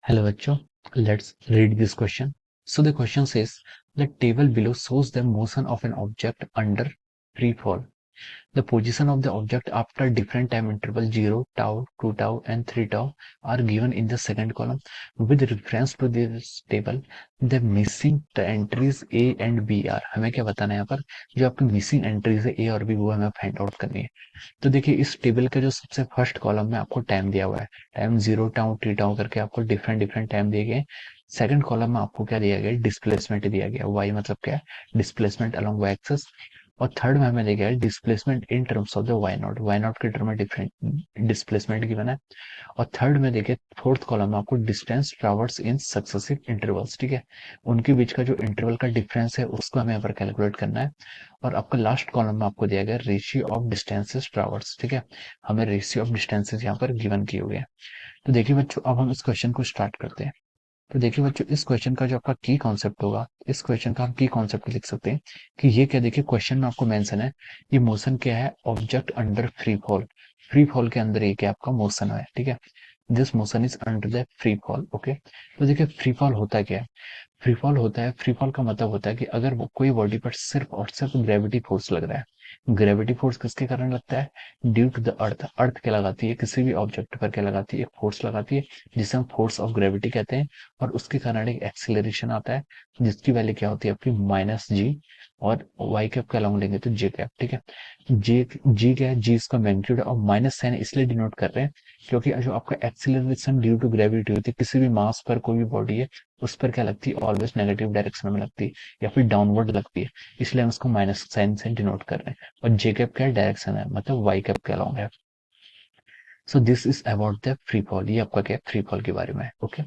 Hello, Bacho. Let's read this question. So the question says, the table below shows the motion of an object under free fall. The position of the object after different time interval 0, tau, 2 tau and 3 tau are given in the second column. With reference to this table, the missing entries A and B are. हमें क्या बताना है यहाँ पर, जो आपकी missing entries है A और B वो हमें फाइंड आउट करनी है। तो देखिए इस टेबल का जो सबसे फर्स्ट कॉलम में आपको टाइम दिया हुआ है, टाइम 0 टाउ टी टाउ करके आपको डिफरेंट डिफरेंट टाइम दिए गए। सेकंड कॉलम में आपको क्या दिया गया, डिस्प्लेसमेंट दिया गया, वाई मतलब क्या है, डिस्प्लेसमेंट अलोंग वाई एक्सिस। और थर्ड में हमें दिया गया displacement in terms of the Y naught के टर्म में डिफरेंट डिस्प्लेसमेंट गिवन है। और थर्ड में देखिए फोर्थ कॉलम में आपको distance traverse in successive intervals, ठीक है, उनके बीच का जो इंटरवल का डिफरेंस है उसको हमें यहाँ पर कैलकुलेट करना है। और आपका लास्ट कॉलम में आपको दिया गया रेशियो ऑफ डिस्टेंसेस ट्रैवर्स, ठीक है, हमें रेशियो ऑफ डिस्टेंसेस यहाँ पर गिवन किए हुए हैं। तो देखिए बच्चों अब हम इस क्वेश्चन को स्टार्ट करते हैं। तो देखिए बच्चों इस क्वेश्चन का जो आपका की कॉन्सेप्ट होगा, इस क्वेश्चन का हम की कॉन्सेप्ट लिख सकते हैं कि ये क्या, देखिए क्वेश्चन में आपको मेंशन है ये मोशन क्या है, object under free fall. Free fall के अंदर ये क्या आपका मोशन है, ठीक है, this motion is under the free fall. Okay, तो देखिए फ्री फॉल होता क्या है, फ्री फॉल होता है, फ्री फॉल का मतलब होता है कि अगर वो कोई बॉडी पर सिर्फ और सिर्फ ग्रेविटी फोर्स लग रहा है। ग्रेविटी फोर्स किसके कारण लगता है, ड्यू टू द अर्थ। अर्थ क्या लगाती है, किसी भी ऑब्जेक्ट पर क्या लगाती है, एक फोर्स लगाती है जिसे हम फोर्स ऑफ ग्रेविटी कहते हैं। और उसके कारण एक एक्सीलरेशन आता है जिसकी वैल्यू क्या होती है आपकी माइनस जी। और वाई कैप का लॉन्ग लेंगे तो जे कैप, ठीक है। जे जी क्या है, जी इसका मैग्नीट्यूड है, और माइनस साइन इसलिए डिनोट कर रहे हैं क्योंकि जो आपका एक्सीलरेशन ड्यू टू ग्रेविटी होती है, किसी भी मास पर कोई भी बॉडी है उस पर क्या लगती है, ऑलवेज नेगेटिव डायरेक्शन में लगती है या फिर डाउनवर्ड लगती है, इसलिए हम उसको माइनस साइन से डिनोट कर रहे हैं। और जे कैप क्या डायरेक्शन है, मतलब वाई कैप के अलॉन्ग है। So this is about the free fall, ये आपका क्या फ्री फॉल के बारे में है। ओके,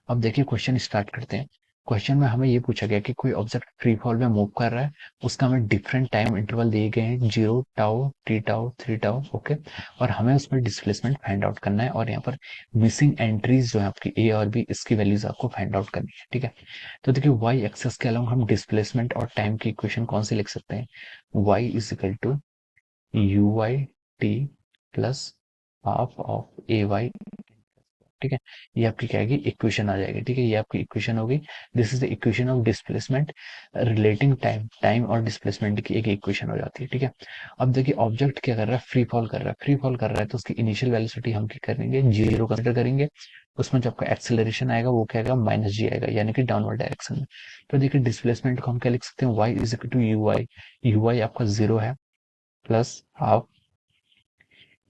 अब देखिए क्वेश्चन स्टार्ट करते हैं। क्वेश्चन में हमें ये पूछा गया कि कोई ऑब्जेक्ट फ्री फॉल में मूव कर रहा है, उसका हमें डिफरेंट टाइम इंटरवल दिए गए हैं, 0 tau, T tau, 3 tau. Okay, और हमें उसमें डिस्प्लेसमेंट फाइंड आउट करना है, और यहाँ पर मिसिंग एंट्रीज जो है आपकी ए और बी, इसकी वैल्यूज आपको फाइंड आउट करनी है, ठीक है। तो देखिए वाई एक्सेस के अलावा हम डिस्प्लेसमेंट और टाइम की इक्वेशन कौन सी लिख सकते हैं, Y is equal to U Y T plus half of A Y, ठीक है। ये आपकी क्या आएगी, इक्वेशन आ जाएगी, ठीक है, ये आपकी इक्वेशन होगी। This is the equation of displacement relating time, time और डिस्प्लेसमेंट की एक इक्वेशन हो जाती है, ठीक है। अब देखिए ऑब्जेक्ट क्या कर रहा है, फ्री फॉल कर रहा है, फ्री फॉल कर रहा है तो उसकी इनिशियल वेलोसिटी हम क्या करेंगे, जीरो कंसिडर करेंगे। उसमें जो आपका एक्सेलरेशन आएगा वो क्या आएगा, माइनस जी आएगा, यानी कि डाउनवर्ड डायरेक्शन में। तो देखिए डिस्प्लेसमेंट को हम क्या लिख सकते हैं, Y is equal to U Y, U Y आपका जीरो है, प्लस हाफ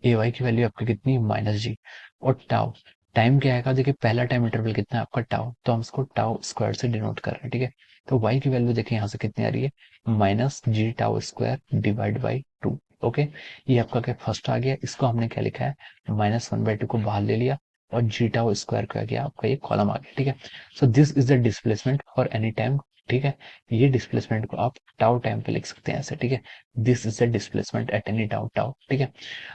ए वाई की वैल्यू आपकी कितनी, माइनस जी। और टाउ, टाइम क्या आएगा, देखिए पहला टाइम इंटरवल कितना है आपका टाउ, तो हम इसको टाउ स्क्वायर से डिनोट कर रहे हैं, ठीक है। तो वाई की वैल्यू देखिए यहाँ से कितनी आ रही है, minus G tau square divide by two. Okay, ये आपका क्या फर्स्ट आ गया, इसको हमने क्या लिखा है, माइनस वन बाई टू को बाहर ले लिया, और जी टाउ स्क्वायर का गया आपका ये कॉलम आ गया, ठीक है। So this is the displacement for any time, ठीक है। ये डिस्प्लेसमेंट को आप टाउ टाइम पे लिख सकते हैं ऐसे, ठीक है। This is the displacement at any tau tau, ठीक है।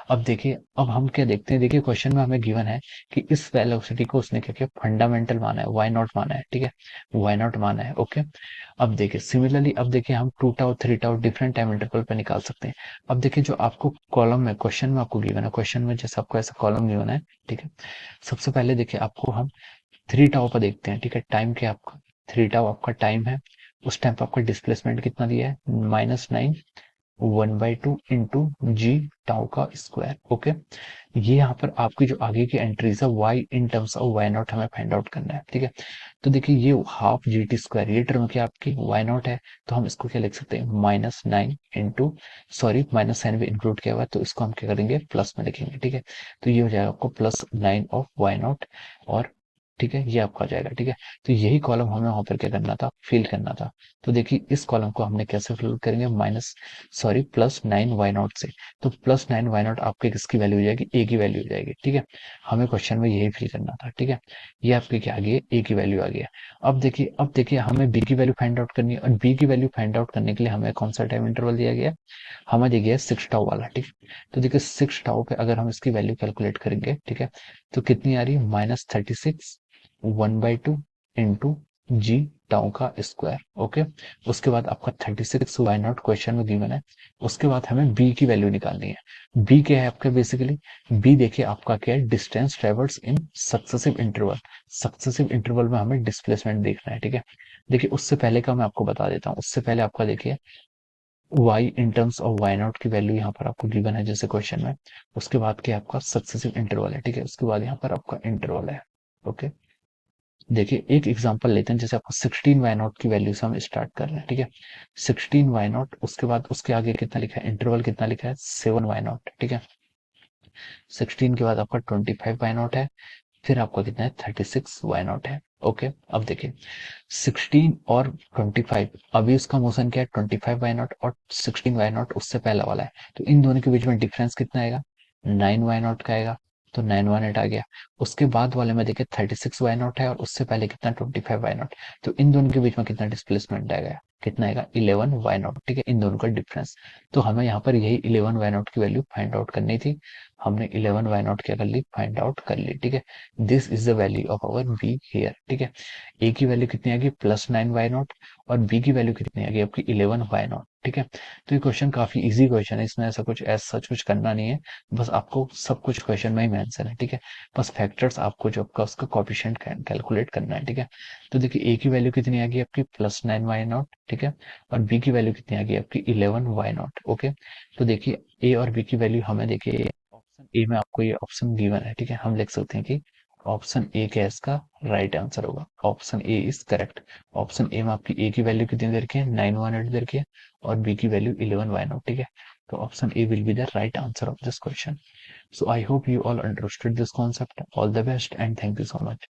अब देखिए अब हम क्या देखते हैं, देखिए क्वेश्चन में हमें गिवन है कि इस वेलोसिटी को उसने क्या किया, फंडामेंटल माना है, वाई नॉट माना है, ठीक है, वाई नॉट माना है। ओके, अब देखिए सिमिलरली अब देखिए हम 2 tau 3 tau different time interval पे निकाल सकते हैं। अब देखिए जो आपको कॉलम में क्वेश्चन में आपको गिवन है, क्वेश्चन में जैसे आपको ऐसा कॉलम गिवन है, ठीक है। सबसे पहले देखिए आपको हम 3 टाउ पर देखते हैं, ठीक है, टाइम क्या आपका 3 टाउ आपका टाइम है। उस टाइम पर आपका डिस्प्लेसमेंट कितना दिया है, -9 1/2 इंटू जी टाउ का स्क्वायर। ओके, ये यहाँ पर आपकी जो आगे की एंट्रीज है Y in terms of Y naught हमें फाइंड आउट करना है, ठीक है। तो देखिए ये हाफ जी टी स्क्वायर, ये टर्म क्या आपकी वाई नॉट है, तो हम इसको क्या लिख सकते हैं, -9 इंटू, सॉरी माइनस साइन भी इंक्लूड किया हुआ है तो इसको हम क्या करेंगे, प्लस में लिखेंगे, ठीक है। तो ये हो जाएगा आपको +9 ऑफ वाई नॉट, और ठीक है ये आपका आ जाएगा, ठीक है। तो यही कॉलम हमें वहां पर क्या करना था, फिल करना था। तो देखिए इस कॉलम को हमने कैसे फिल करेंगे, +9 वाई नॉट से। तो +9 वाई नॉट आपके किसकी वैल्यू हो जाएगी, ए की वैल्यू हो जाएगी, ठीक है। हमें क्वेश्चन में यही फिल करना था, ठीक है। ये आपके क्या आ गई, ए की वैल्यू आ गया। अब देखिए हमें बी की वैल्यू फाइंड आउट करनी है, और बी की वैल्यू फाइंड आउट करने के लिए हमें कौन सा टाइम इंटरवल दिया गया है, हमें दिया गया है 6 टाउ वाला, ठीक है। तो देखिए 6 टाउ पे अगर हम इसकी वैल्यू कैलकुलेट करेंगे, ठीक है, तो कितनी आ रही है, -36 1/2 इंटू जी टाउ का स्क्वायर। ओके, उसके बाद आपका 36 वाई नॉट क्वेश्चन में गिवन है। उसके बाद हमें बी की वैल्यू निकालनी है। बी क्या है आपका बेसिकली, बी देखिए आपका क्या है, distance ट्रेवर्स in successive interval. Successive interval में हमें डिस्प्लेसमेंट देखना है, ठीक है। देखिए उससे पहले का मैं आपको बता देता हूँ, उससे पहले आपका देखिए y in terms of y not की वैल्यू यहाँ पर आपको गिवन है जैसे क्वेश्चन में। उसके बाद क्या आपका सक्सेसिव इंटरवल है, ठीक है। उसके बाद यहाँ पर आपका इंटरवल है। ओके, देखिए एक एग्जांपल लेते हैं, जैसे आपको 16 वाई नॉट की वैल्यू से हम स्टार्ट कर रहे हैं, ठीक है। 16 वाई नॉट, उसके बाद उसके आगे कितना लिखा है, इंटरवल कितना लिखा है, 7 वाई नॉट, ठीक है। 16 के बाद आपका 25 वाई नॉट है, फिर आपका कितना है, 36 वाई नॉट है। ओके, अब देखिए 16 और 25, अभी उसका मोशन क्या है, 25 वाई नॉट, और 16 वाई नॉट उससे पहला वाला है, तो इन दोनों के बीच में डिफरेंस कितना आएगा, 9 वाई नॉट का आएगा। तो 9 वाई नॉट आ गया। उसके बाद वाले में देखिए 36 वाई नॉट है, और उससे पहले कितना, 25 वाई नॉट। तो इन दोनों के बीच में कितना डिस्प्लेसमेंट आएगा, कितना आएगा, 11 वाई नॉट, ठीक है, इन दोनों का डिफरेंस। तो हमें यहाँ पर यही 11 वाई नॉट की वैल्यू फाइंड आउट करनी थी। हमने 11 वाई नॉट क्या कर ली, फाइंड आउट कर ली, ठीक है। This is the value of our B here, ठीक है। ए की वैल्यू कितनी आ गई, +9 वाई नॉट, और बी की वैल्यू कितनी आ गई आपकी, 11 वाई नॉट, ठीक है। तो ये क्वेश्चन काफी इजी क्वेश्चन है, इसमें ऐसा कुछ सच कुछ करना नहीं है। बस आपको सब कुछ क्वेश्चन में ही मेंशन है, ठीक है। बस फैक्टर्स आपको जो आपका उसका कोएफिशिएंट कैलकुलेट करना है, ठीक है। तो देखिए ए की वैल्यू कितनी आ गई आपकी, +9 वाई नॉट, ठीक है। और बी की वैल्यू कितनी आ गई आपकी, 11 वाई नॉट। ओके, तो देखिए ए और बी की वैल्यू हमें देखिए ऑप्शन ए में आपको ये ऑप्शन गिवन है, ठीक है। हम लिख सकते हैं कि ऑप्शन ए क्या है, इसका राइट आंसर होगा, option A is correct. Option A में आपकी ए की वैल्यू कितनी दे रखी है, 918 दे रखी है, और बी की वैल्यू 11 वाई नॉट, ठीक है। तो option A will be the right answer of this question. So I hope you all understood this concept. All the best and thank you so much.